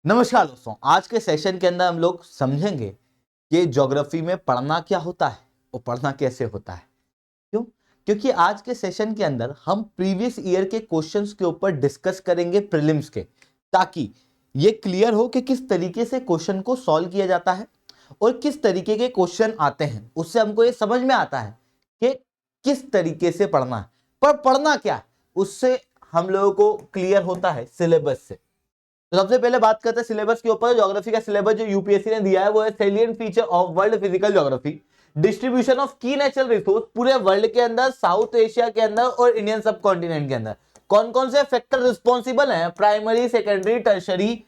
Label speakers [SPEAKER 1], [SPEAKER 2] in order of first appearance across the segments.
[SPEAKER 1] नमस्कार दोस्तों, आज के सेशन के अंदर हम लोग समझेंगे कि ज्योग्राफी में पढ़ना क्या होता है और पढ़ना कैसे होता है। क्यों? क्योंकि आज के सेशन के अंदर हम प्रीवियस ईयर के क्वेश्चंस के ऊपर डिस्कस करेंगे प्रीलिम्स के, ताकि ये क्लियर हो कि किस तरीके से क्वेश्चन को सॉल्व किया जाता है और किस तरीके के क्वेश्चन आते हैं। उससे हमको ये समझ में आता है कि किस तरीके से पढ़ना है। पर पढ़ना क्या है, उससे हम लोगों को क्लियर होता है सिलेबस से। तो सबसे पहले बात करते हैं सिलेबस के ऊपर। ज्योग्राफी का सिलेबस जो यूपीएससी ने दिया है वो है salient feature of world physical geography, distribution of की नेचुरल रिसोर्स पूरे वर्ल्ड के अंदर, साउथ एशिया के अंदर और इंडियन सब कॉन्टिनेंट के अंदर। कौन कौन से फैक्टर रिस्पॉन्सिबल हैं primary, secondary, tertiary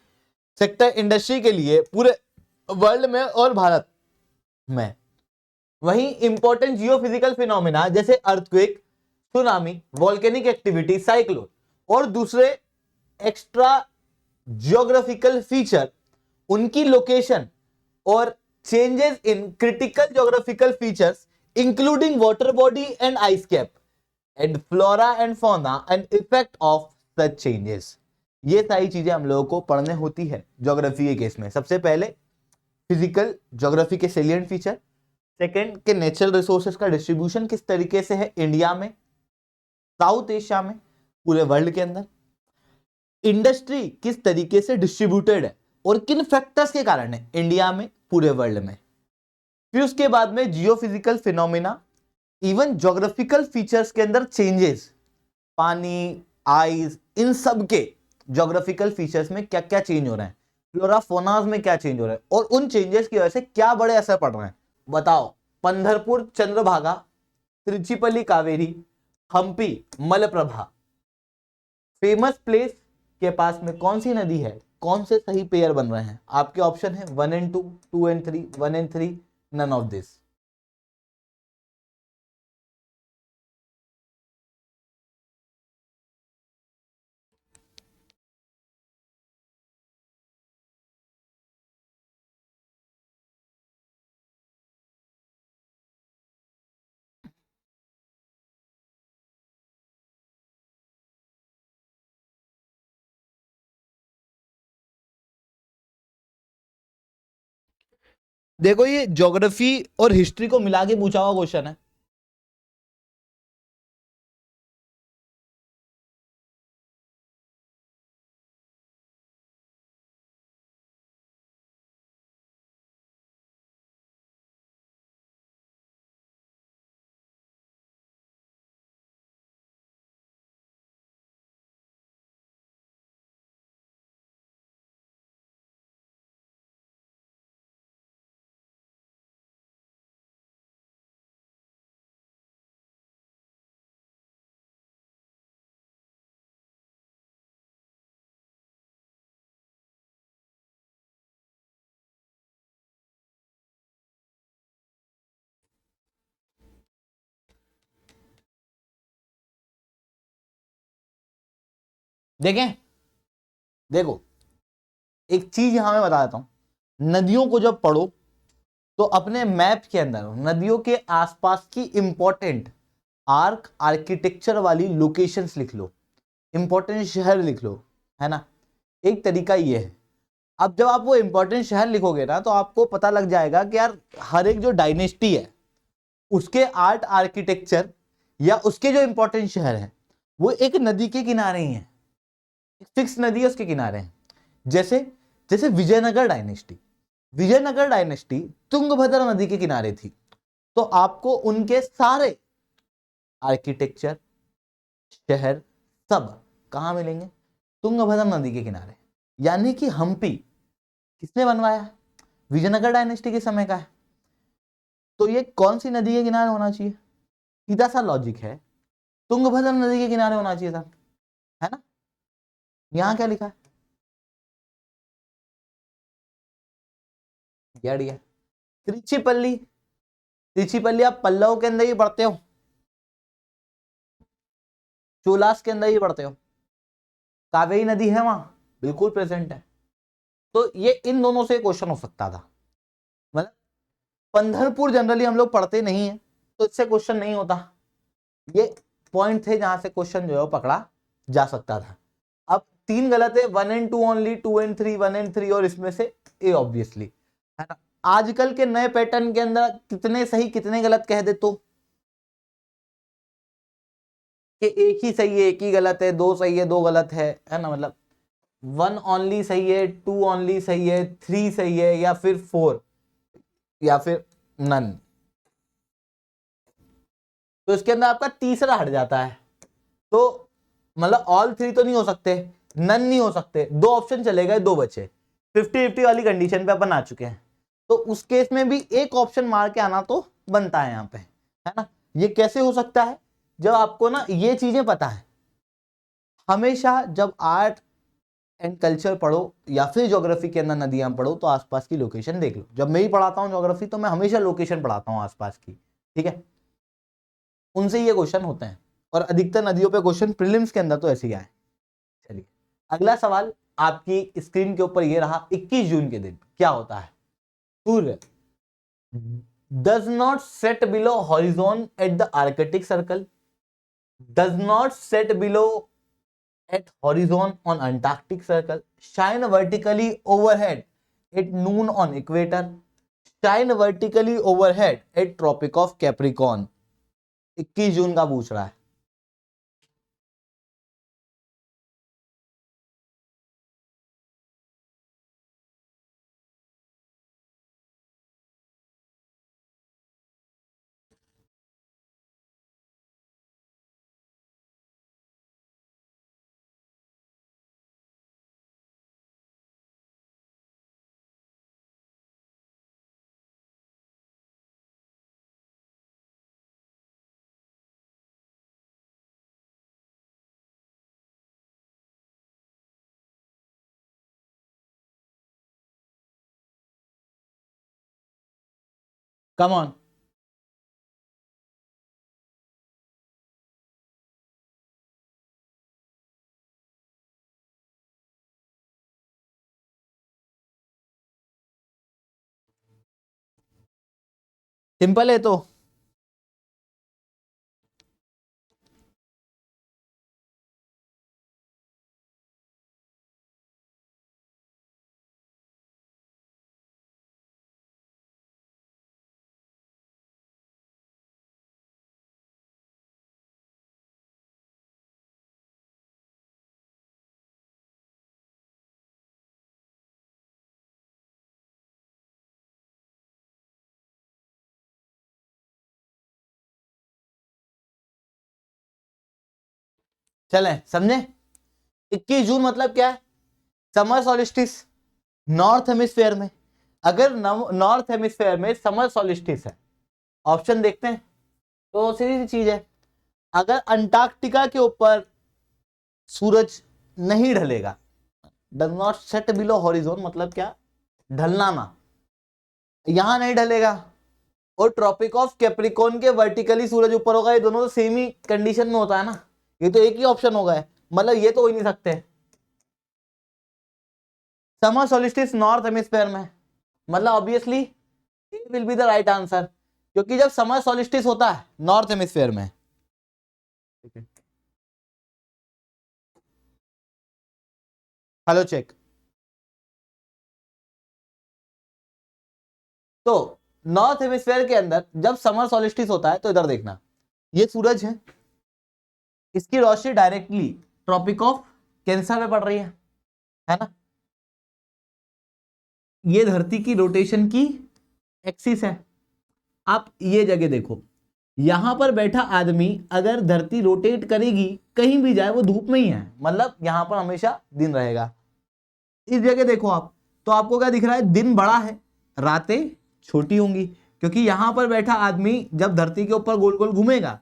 [SPEAKER 1] sector industry के लिए पूरे वर्ल्ड में और भारत में। वहीं इंपॉर्टेंट जियोफिजिकल फिनोमिना जैसे earthquake, tsunami, volcanic activity, cyclone और दूसरे एक्स्ट्रा ज्योग्राफिकल फीचर, उनकी लोकेशन और changes in critical geographical features including water body and ice cap and flora and fauna and effect of such changes. ये सारी चीजें हम लोगों को पढ़ने होती है ज्योग्राफी के केस में। सबसे पहले फिजिकल ज्योग्राफी के सैलिएंट फीचर, सेकंड के नेचुरल रिसोर्सेज का डिस्ट्रीब्यूशन किस तरीके से है इंडिया में, साउथ एशिया में, पूरे वर्ल्ड के अंदर, इंडस्ट्री किस तरीके से डिस्ट्रीब्यूटेड है और किन फैक्टर्स के कारण है इंडिया में, पूरे वर्ल्ड में। फिर उसके बाद में geophysical phenomena, even geographical features के अंदर चेंजेस, पानी, आइस, इन सब के ज्योग्राफिकल फीचर्स में क्या क्या चेंज हो रहे हैं, फ्लोरा फोनाज में क्या चेंज हो रहा है और उन चेंजेस की वजह से क्या बड़े असर पड़ रहे हैं। बताओ, पंढरपुर चंद्रभागा, तिरुचिपल्ली कावेरी, हम्पी मलप्रभा, फेमस प्लेस के पास में कौन सी नदी है, कौन से सही पेयर बन रहे हैं। आपके ऑप्शन है 1 and 2, 2 and 3, 1 and 3, none of this. देखो, ये ज्योग्राफी और हिस्ट्री को मिला के पूछा हुआ क्वेश्चन है। देखें, देखो एक चीज यहां मैं बता देता हूं। नदियों को जब पढ़ो तो अपने मैप के अंदर नदियों के आसपास की इंपॉर्टेंट आर्क आर्किटेक्चर वाली लोकेशंस लिख लो, इंपॉर्टेंट शहर लिख लो, है ना। एक तरीका ये है। अब जब आप वो इंपॉर्टेंट शहर लिखोगे ना तो आपको पता लग जाएगा कि यार हर एक जो डायनेस्टी है उसके आर्ट आर्किटेक्चर या उसके जो इंपॉर्टेंट शहर है वो एक नदी के किनारे ही है, फिक्स नदी है उसके किनारे हैं। जैसे जैसे विजयनगर डायनेस्टी तुंगभद्रा नदी के किनारे थी, तो आपको उनके सारे आर्किटेक्चर, शहर सब कहां मिलेंगे, तुंगभद्रा नदी के किनारे। यानी कि हम्पी किसने बनवाया है, विजयनगर डायनेस्टी के समय का है। तो ये कौन सी नदी के किनारे होना चाहिए, सीधा सा लॉजिक है, तुंगभद्रा नदी के किनारे होना चाहिए था, है ना। यहां क्या लिखा है, दिया त्रिचिपल्ली। त्रिचिपल्ली आप पल्लव के अंदर ही पढ़ते हो, चोलास के अंदर ही पढ़ते हो, कावेरी नदी है वहां, बिल्कुल प्रेजेंट है। तो ये इन दोनों से क्वेश्चन हो सकता था। मतलब पंढरपुर जनरली हम लोग पढ़ते नहीं है तो इससे क्वेश्चन नहीं होता। ये पॉइंट थे जहां से क्वेश्चन जो है पकड़ा जा सकता था। अब 3 गलत है, 1 and 2 ओनली, 2 and 3, 1 and 3, और इसमें से ए ऑब्वियसली, है ना। आजकल के नए पैटर्न के अंदर कितने सही कितने गलत कह दे तो कि एक ही सही है एक ही गलत है, दो सही है दो गलत है ना। मतलब 1 ओनली सही है, 2 ओनली सही है, 3 सही है, या फिर 4, या फिर नन। तो इसके अंदर आपका तीसरा हट जाता है। तो मतलब ऑल 3 तो नहीं हो सकते, नन नहीं हो सकते, दो ऑप्शन चले गए, दो बचे। 50-50 वाली कंडीशन पे अपन आ चुके हैं। तो उस केस में भी एक ऑप्शन मार के आना तो बनता है यहाँ पे, है ना। ये कैसे हो सकता है, जब आपको ना ये चीजें पता है। हमेशा जब आर्ट एंड कल्चर पढ़ो या फिर ज्योग्राफी के अंदर नदियां पढ़ो तो आसपास की लोकेशन देख लो। जब मैं ही पढ़ाता हूँ ज्योग्राफी तो मैं हमेशा लोकेशन पढ़ाता हूँ आसपास की, ठीक है। उनसे ये क्वेश्चन होते हैं, और अधिकतर नदियों पे क्वेश्चन प्रीलिम्स के अंदर तो ऐसे ही आए। चलिए अगला सवाल आपकी स्क्रीन के ऊपर ये रहा। 21 जून के दिन क्या होता है? सूर्य does not set below horizon at the Arctic Circle, does not set below at horizon on Antarctic Circle, shine vertically overhead at noon on equator, shine vertically overhead at Tropic of Capricorn। 21 जून का पूछ रहा है। Come on. Simple है तो। चलें समझे। 21 जून मतलब क्या है? समर सॉलिस्टिस नॉर्थ हेमिस्फेयर में। अगर नॉर्थ हेमिस्फेयर में समर सॉलिस्टिस है, ऑप्शन देखते हैं तो सीधी सी चीज है। अगर अंटार्कटिका के ऊपर सूरज नहीं ढलेगा, does not set below horizon मतलब क्या? ढलना ना, यहां नहीं ढलेगा, और ट्रॉपिक ऑफ कैप्रिकॉर्न के वर्टिकली सूरज ऊपर होगा। ये दोनों तो सेम ही कंडीशन में होता है ना, ये तो एक ही ऑप्शन होगा है। मतलब ये तो हो ही नहीं सकते। समर सोलिस्टिस नॉर्थ हेमिस्फेयर में, मतलब obviously will be the right answer, क्योंकि जब समर सोलिस्टिस होता है नॉर्थ हेमिस्फेयर में। Hello check. तो नॉर्थ हेमिस्फेयर के अंदर जब समर सोलिस्टिस होता है तो इधर देखना, ये सूरज है, इसकी रोशनी डायरेक्टली ट्रॉपिक ऑफ कैंसर में पड़ रही है ना। ये धरती की रोटेशन की एक्सिस है। आप ये जगह देखो, यहां पर बैठा आदमी अगर धरती रोटेट करेगी कहीं भी जाए वो धूप में ही है, मतलब यहां पर हमेशा दिन रहेगा। इस जगह देखो आप, तो आपको क्या दिख रहा है? दिन बड़ा है, रातें छोटी होंगी, क्योंकि यहां पर बैठा आदमी जब धरती के ऊपर गोल गोल घूमेगा,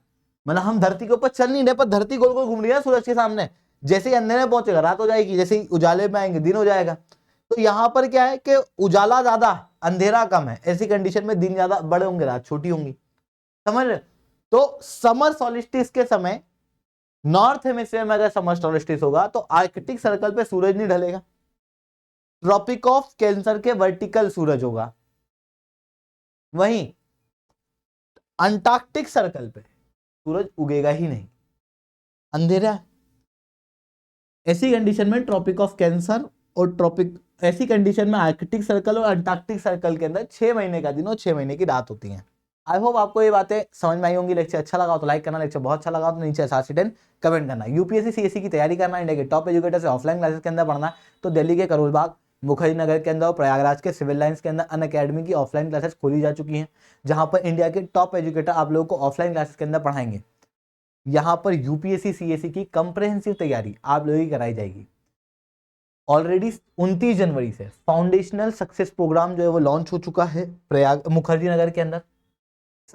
[SPEAKER 1] मतलब हम धरती के ऊपर चल नहीं रहे पर धरती गोल गोल घूम रही है सूरज के सामने। जैसे ही अंधेरे में पहुंचेगा रात हो जाएगी, जैसे ही उजाले में आएंगे दिन हो जाएगा। तो यहां पर क्या है कि उजाला ज्यादा अंधेरा कम है, ऐसी कंडीशन में दिन ज्यादा बड़े होंगे रात छोटी होंगी, समझ रहे? तो समर सॉलिस्टिस के समय नॉर्थ हेमिस्फीयर में अगर समर सॉलिस्टिस होगा तो आर्कटिक सर्कल पे सूरज नहीं ढलेगा, ट्रॉपिक ऑफ कैंसर के वर्टिकल सूरज होगा। वहीं अंटार्कटिक सर्कल पे सूरज उगेगा ही नहीं, अंधेरा है। ऐसी कंडीशन में ट्रॉपिक ऑफ कैंसर और ट्रॉपिक, ऐसी कंडीशन में आर्कटिक सर्कल और अंटार्कटिक सर्कल के अंदर 6 महीने का दिन और 6 महीने की रात होती है। आई होप आपको ये बातें समझ में आई होंगी। लेक्चर अच्छा लगा तो लाइक करना, लेक्चर बहुत अच्छा लगा तो नीचे *10 कमेंट करना। यूपीएससी सीएससी की तैयारी करना, इंडिया के टॉप एजुकेटर से ऑफलाइन क्लासेस के अंदर पढ़ना, तो दिल्ली के करोल बाग, मुखर्जी नगर के अंदर और प्रयागराज के सिविल लाइंस के अंदर अनअकैडमी की ऑफलाइन क्लासेस खोली जा चुकी हैं, जहां पर इंडिया के टॉप एजुकेटर आप लोगों को ऑफलाइन क्लासेस के अंदर पढ़ाएंगे। यहाँ पर यूपीएससी सीएससी की कंप्रेहेंसिव तैयारी आप लोगों की कराई जाएगी। ऑलरेडी 29 जनवरी से फाउंडेशनल सक्सेस प्रोग्राम जो है वो लॉन्च हो चुका है प्रयाग मुखर्जी नगर के अंदर,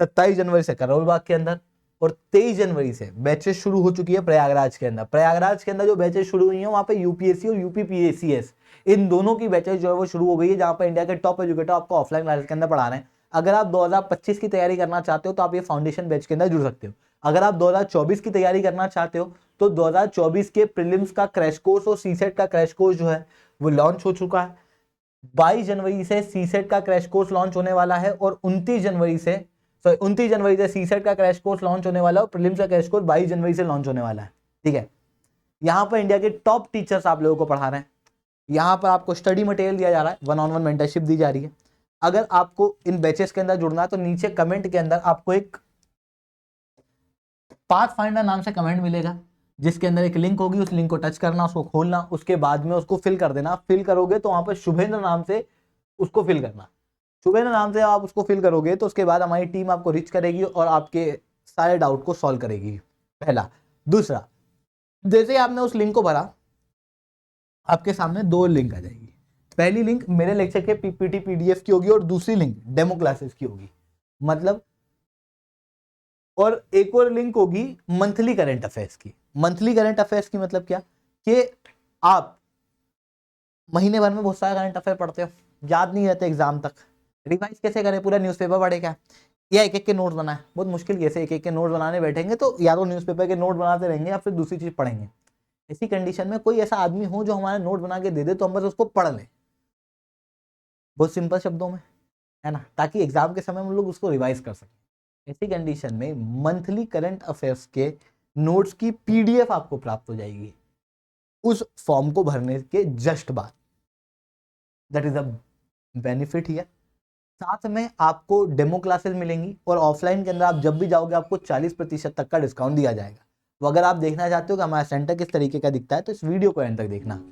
[SPEAKER 1] 27 जनवरी से करोल बाग के अंदर, और 23 जनवरी से बैचेस शुरू हो चुकी है प्रयागराज के अंदर। प्रयागराज के अंदर जो बैचेस शुरू हुई हैं वहां पे यूपीएससी और यूपीपीएससीएस इन दोनों की बैचेस जो है वो शुरू हो गई है, जहां पर इंडिया के टॉप एजुकेटर आपको ऑफलाइन क्लासेस के अंदर पढ़ा रहे हैं। अगर आप 2025 की तैयारी करना चाहते हो तो आप ये फाउंडेशन बैच के अंदर जुड़ सकते हो। अगर आप 2024 की तैयारी करना चाहते हो तो 2024 के प्रीलिम्स का क्रैश कोर्स और सीसेट का क्रैश कोर्स जो है वो लॉन्च हो चुका है। 22 जनवरी से सीसेट का क्रैश कोर्स लॉन्च होने वाला है और 29 जनवरी से सीसेट का क्रैश कोर्स लॉन्च होने वाला है और प्रीलिम्स का क्रैश कोर्स 22 जनवरी से लॉन्च होने वाला है। ठीक है, यहाँ पर इंडिया के टॉप टीचर्स आप लोगों को पढ़ा रहे हैं। यहाँ पर आपको स्टडी मटेरियल दिया जा रहा है, 1-on-1 मेंटरशिप दी जा रही है। अगर आपको इन बैचेस के अंदर जुड़ना है तो नीचे कमेंट के अंदर आपको एक पाथफाइंडर नाम से कमेंट मिलेगा, जिसके अंदर एक लिंक होगी। उस लिंक को टच करना, उसको खोलना, उसके बाद में उसको फिल कर देना। फिल करोगे तो वहां पर शुभेंद्र नाम से उसको फिल करना। शुभेंद्र नाम से आप उसको फिल करोगे तो उसके बाद हमारी टीम आपको रीच करेगी और आपके सारे डाउट को सॉल्व करेगी, पहला। दूसरा, जैसे आपने उस लिंक को भरा, आपके सामने 2 लिंक आ जाएगी। पहली लिंक मेरे लेक्चर के पीपीटी पीडीएफ की होगी और दूसरी लिंक डेमो क्लासेस की होगी, मतलब। और एक और लिंक होगी मंथली करंट अफेयर्स की। मंथली करंट अफेयर्स की मतलब क्या, कि आप महीने भर में बहुत सारे करंट अफेयर पढ़ते हो, याद नहीं रहते एग्जाम तक, रिवाइज कैसे करें, पूरा न्यूज़पेपर पढ़े क्या, या एक एक के नोट बनाए, बहुत मुश्किल कैसे एक एक के नोट बनाने बैठेंगे तो या तो न्यूज़पेपर के नोट बनाते रहेंगे या फिर दूसरी चीज पढ़ेंगे। इसी कंडीशन में कोई ऐसा आदमी हो जो हमारे नोट बना के दे दे तो हम बस उसको पढ़ लें, बहुत सिंपल शब्दों में, है ना, ताकि एग्जाम के समय हम लोग उसको रिवाइज कर सकें। इसी कंडीशन में मंथली करंट अफेयर्स के नोट्स की पीडीएफ आपको प्राप्त हो जाएगी उस फॉर्म को भरने के जस्ट बाद। That is a benefit here. साथ में आपको डेमो क्लासेस मिलेंगी और ऑफलाइन के अंदर आप जब भी जाओगे आपको 40% तक का डिस्काउंट दिया जाएगा। तो अगर आप देखना चाहते हो कि हमारा सेंटर किस तरीके का दिखता है तो इस वीडियो को एंड तक देखना।